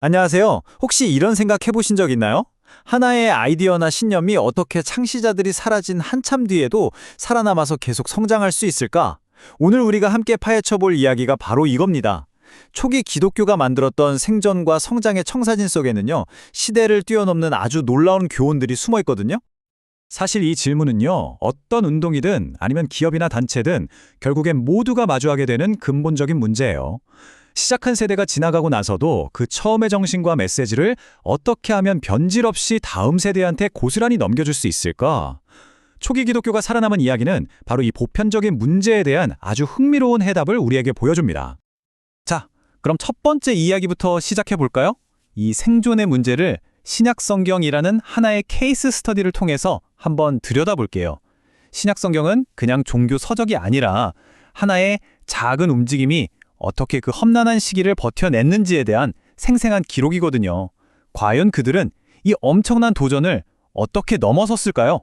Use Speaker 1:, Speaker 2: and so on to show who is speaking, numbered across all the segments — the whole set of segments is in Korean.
Speaker 1: 안녕하세요. 혹시 이런 생각 해보신 적 있나요? 하나의 아이디어나 신념이 어떻게 창시자들이 사라진 한참 뒤에도 살아남아서 계속 성장할 수 있을까? 오늘 우리가 함께 파헤쳐 볼 이야기가 바로 이겁니다. 초기 기독교가 만들었던 생존과 성장의 청사진 속에는요, 시대를 뛰어넘는 아주 놀라운 교훈들이 숨어 있거든요.
Speaker 2: 사실 이 질문은요, 어떤 운동이든 아니면 기업이나 단체든 결국엔 모두가 마주하게 되는 근본적인 문제예요. 시작한 세대가 지나가고 나서도 그 처음의 정신과 메시지를 어떻게 하면 변질 없이 다음 세대한테 고스란히 넘겨줄 수 있을까? 초기 기독교가 살아남은 이야기는 바로 이 보편적인 문제에 대한 아주 흥미로운 해답을 우리에게 보여줍니다. 자, 그럼 첫 번째 이야기부터 시작해 볼까요? 이 생존의 문제를 신약 성경이라는 하나의 케이스 스터디를 통해서 한번 들여다볼게요. 신약 성경은 그냥 종교 서적이 아니라 하나의 작은 움직임이 어떻게 그 험난한 시기를 버텨냈는지에 대한 생생한 기록이거든요. 과연 그들은 이 엄청난 도전을 어떻게 넘어섰을까요?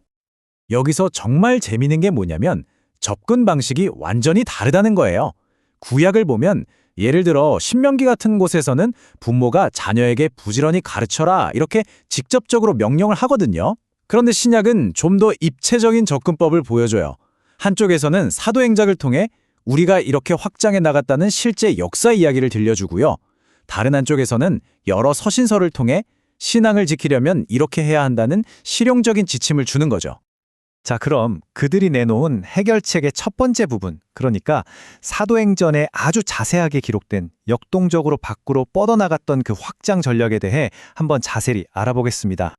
Speaker 2: 여기서 정말 재미있는 게 뭐냐면 접근 방식이 완전히 다르다는 거예요. 구약을 보면 예를 들어 신명기 같은 곳에서는 부모가 자녀에게 부지런히 가르쳐라 이렇게 직접적으로 명령을 하거든요. 그런데 신약은 좀 더 입체적인 접근법을 보여줘요. 한쪽에서는 사도행작을 통해 우리가 이렇게 확장해 나갔다는 실제 역사 이야기를 들려주고요. 다른 한쪽에서는 여러 서신서를 통해 신앙을 지키려면 이렇게 해야 한다는 실용적인 지침을 주는 거죠. 자, 그럼 그들이 내놓은 해결책의 첫 번째 부분, 그러니까 사도행전에 아주 자세하게 기록된 역동적으로 밖으로 뻗어나갔던 그 확장 전략에 대해 한번 자세히 알아보겠습니다.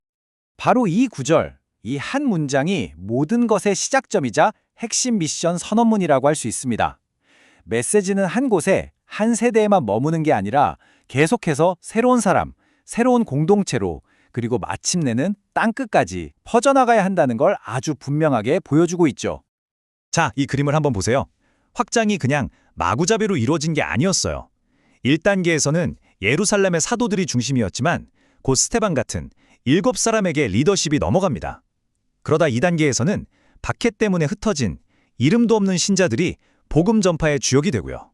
Speaker 2: 바로 이 구절, 이 한 문장이 모든 것의 시작점이자 핵심 미션 선언문이라고 할 수 있습니다. 메시지는 한 곳에 한 세대에만 머무는 게 아니라 계속해서 새로운 사람, 새로운 공동체로 그리고 마침내는 땅끝까지 퍼져나가야 한다는 걸 아주 분명하게 보여주고 있죠. 자, 이 그림을 한번 보세요. 확장이 그냥 마구잡이로 이루어진 게 아니었어요. 1단계에서는 예루살렘의 사도들이 중심이었지만 곧 스테반 같은 7사람에게 리더십이 넘어갑니다. 그러다 2단계에서는 박해 때문에 흩어진 이름도 없는 신자들이 복음 전파의 주역이 되고요.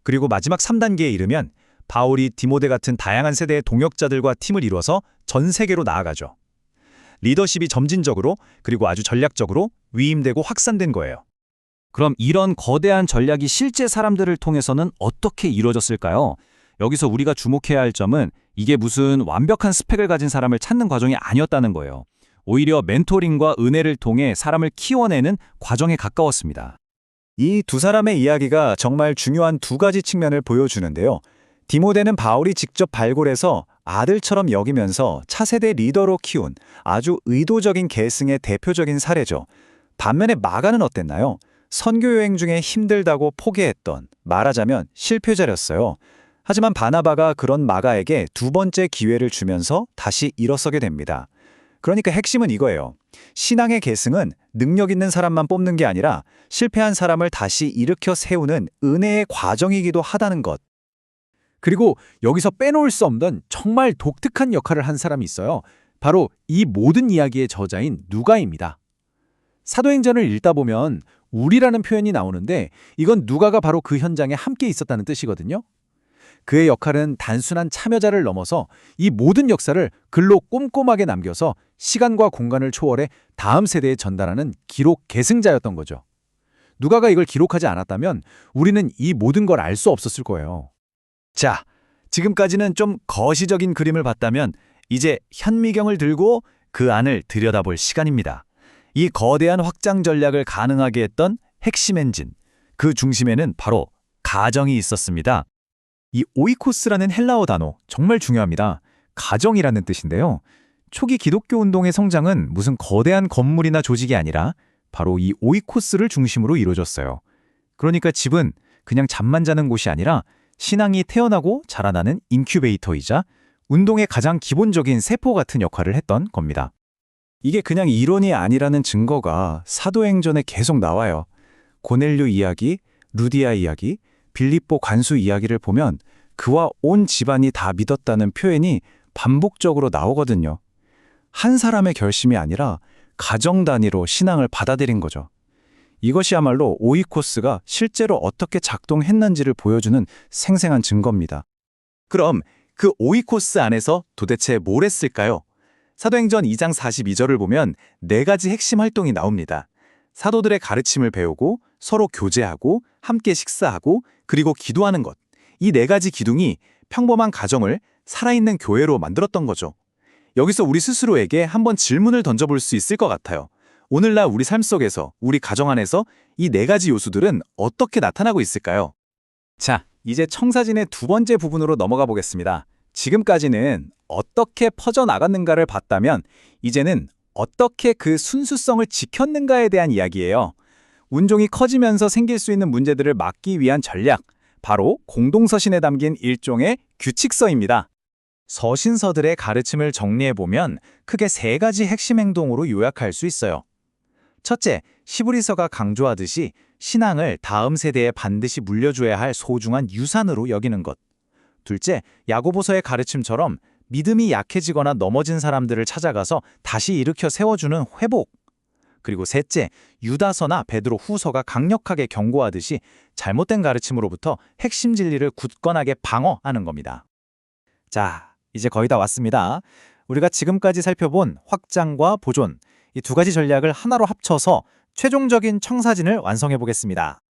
Speaker 2: 그리고 마지막 3단계에 이르면 바울이 디모데 같은 다양한 세대의 동역자들과 팀을 이루어서 전 세계로 나아가죠. 리더십이 점진적으로 그리고 아주 전략적으로 위임되고 확산된 거예요. 그럼 이런 거대한 전략이 실제 사람들을 통해서는 어떻게 이루어졌을까요? 여기서 우리가 주목해야 할 점은 이게 무슨 완벽한 스펙을 가진 사람을 찾는 과정이 아니었다는 거예요. 오히려 멘토링과 은혜를 통해 사람을 키워내는 과정에 가까웠습니다. 이 두 사람의 이야기가 정말 중요한 두 가지 측면을 보여주는데요. 디모데는 바울이 직접 발굴해서 아들처럼 여기면서 차세대 리더로 키운 아주 의도적인 계승의 대표적인 사례죠. 반면에 마가는 어땠나요? 선교 여행 중에 힘들다고 포기했던, 말하자면 실패자였어요. 하지만 바나바가 그런 마가에게 두 번째 기회를 주면서 다시 일어서게 됩니다. 그러니까 핵심은 이거예요. 신앙의 계승은 능력 있는 사람만 뽑는 게 아니라 실패한 사람을 다시 일으켜 세우는 은혜의 과정이기도 하다는 것. 그리고 여기서 빼놓을 수 없는 정말 독특한 역할을 한 사람이 있어요. 바로 이 모든 이야기의 저자인 누가입니다. 사도행전을 읽다 보면 우리라는 표현이 나오는데 이건 누가가 바로 그 현장에 함께 있었다는 뜻이거든요. 그의 역할은 단순한 참여자를 넘어서 이 모든 역사를 글로 꼼꼼하게 남겨서 시간과 공간을 초월해 다음 세대에 전달하는 기록 계승자였던 거죠. 누가가 이걸 기록하지 않았다면 우리는 이 모든 걸 알 수 없었을 거예요. 자, 지금까지는 좀 거시적인 그림을 봤다면 이제 현미경을 들고 그 안을 들여다볼 시간입니다. 이 거대한 확장 전략을 가능하게 했던 핵심 엔진, 그 중심에는 바로 가정이 있었습니다. 이 오이코스라는 헬라어 단어 정말 중요합니다. 가정이라는 뜻인데요. 초기 기독교 운동의 성장은 무슨 거대한 건물이나 조직이 아니라 바로 이 오이코스를 중심으로 이루어졌어요. 그러니까 집은 그냥 잠만 자는 곳이 아니라 신앙이 태어나고 자라나는 인큐베이터이자 운동의 가장 기본적인 세포 같은 역할을 했던 겁니다. 이게 그냥 이론이 아니라는 증거가 사도행전에 계속 나와요. 고넬료 이야기, 루디아 이야기, 빌립보 관수 이야기를 보면 그와 온 집안이 다 믿었다는 표현이 반복적으로 나오거든요. 한 사람의 결심이 아니라 가정 단위로 신앙을 받아들인 거죠. 이것이야말로 오이코스가 실제로 어떻게 작동했는지를 보여주는 생생한 증거입니다. 그럼
Speaker 1: 그 오이코스 안에서 도대체 뭘 했을까요? 사도행전 2장 42절을 보면 네 가지 핵심 활동이 나옵니다. 사도들의 가르침을 배우고 서로 교제하고 함께 식사하고 그리고 기도하는 것. 이 네 가지 기둥이 평범한 가정을 살아있는 교회로 만들었던 거죠. 여기서 우리 스스로에게 한번 질문을 던져볼 수 있을 것 같아요. 오늘날 우리 삶 속에서, 우리 가정 안에서 이 네 가지 요소들은 어떻게 나타나고 있을까요? 자, 이제 청사진의 두 번째 부분으로 넘어가 보겠습니다. 지금까지는 어떻게 퍼져나갔는가를 봤다면 이제는 어떻게 그 순수성을 지켰는가에 대한 이야기예요. 운종이 커지면서 생길 수 있는 문제들을 막기 위한 전략, 바로 공동서신에 담긴 일종의 규칙서입니다. 서신서들의 가르침을 정리해보면 크게 세 가지 핵심 행동으로 요약할 수 있어요. 첫째, 시브리서가 강조하듯이 신앙을 다음 세대에 반드시 물려줘야 할 소중한 유산으로 여기는 것. 둘째, 야고보서의 가르침처럼 믿음이 약해지거나 넘어진 사람들을 찾아가서 다시 일으켜 세워주는 회복. 그리고 셋째, 유다서나 베드로 후서가 강력하게 경고하듯이 잘못된 가르침으로부터 핵심 진리를 굳건하게 방어하는 겁니다. 자, 이제 거의 다 왔습니다. 우리가 지금까지 살펴본 확장과 보존, 이 두 가지 전략을 하나로 합쳐서 최종적인 청사진을 완성해 보겠습니다.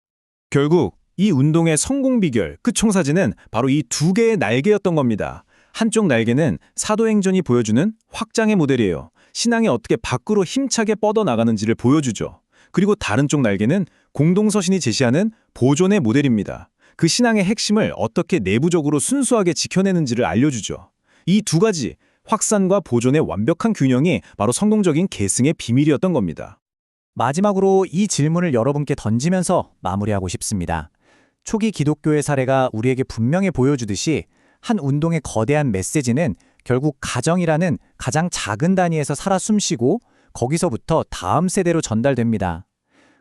Speaker 1: 결국 이 운동의 성공 비결, 그 청사진은 바로 이 두 개의 날개였던 겁니다. 한쪽 날개는 사도행전이 보여주는 확장의 모델이에요. 신앙이 어떻게 밖으로 힘차게 뻗어나가는지를 보여주죠. 그리고 다른 쪽 날개는 공동서신이 제시하는 보존의 모델입니다. 그 신앙의 핵심을 어떻게 내부적으로 순수하게 지켜내는지를 알려주죠. 이 두 가지, 확산과 보존의 완벽한 균형이 바로 성공적인 계승의 비밀이었던 겁니다. 마지막으로 이 질문을 여러분께 던지면서 마무리하고 싶습니다. 초기 기독교의 사례가 우리에게 분명히 보여주듯이 한 운동의 거대한 메시지는 결국 가정이라는 가장 작은 단위에서 살아 숨쉬고 거기서부터 다음 세대로 전달됩니다.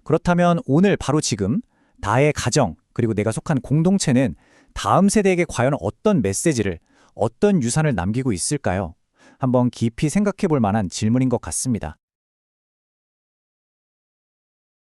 Speaker 1: 그렇다면 오늘 바로 지금 나의 가정 그리고 내가 속한 공동체는 다음 세대에게 과연 어떤 메시지를, 어떤 유산을 남기고 있을까요? 한번 깊이 생각해 볼 만한 질문인 것 같습니다.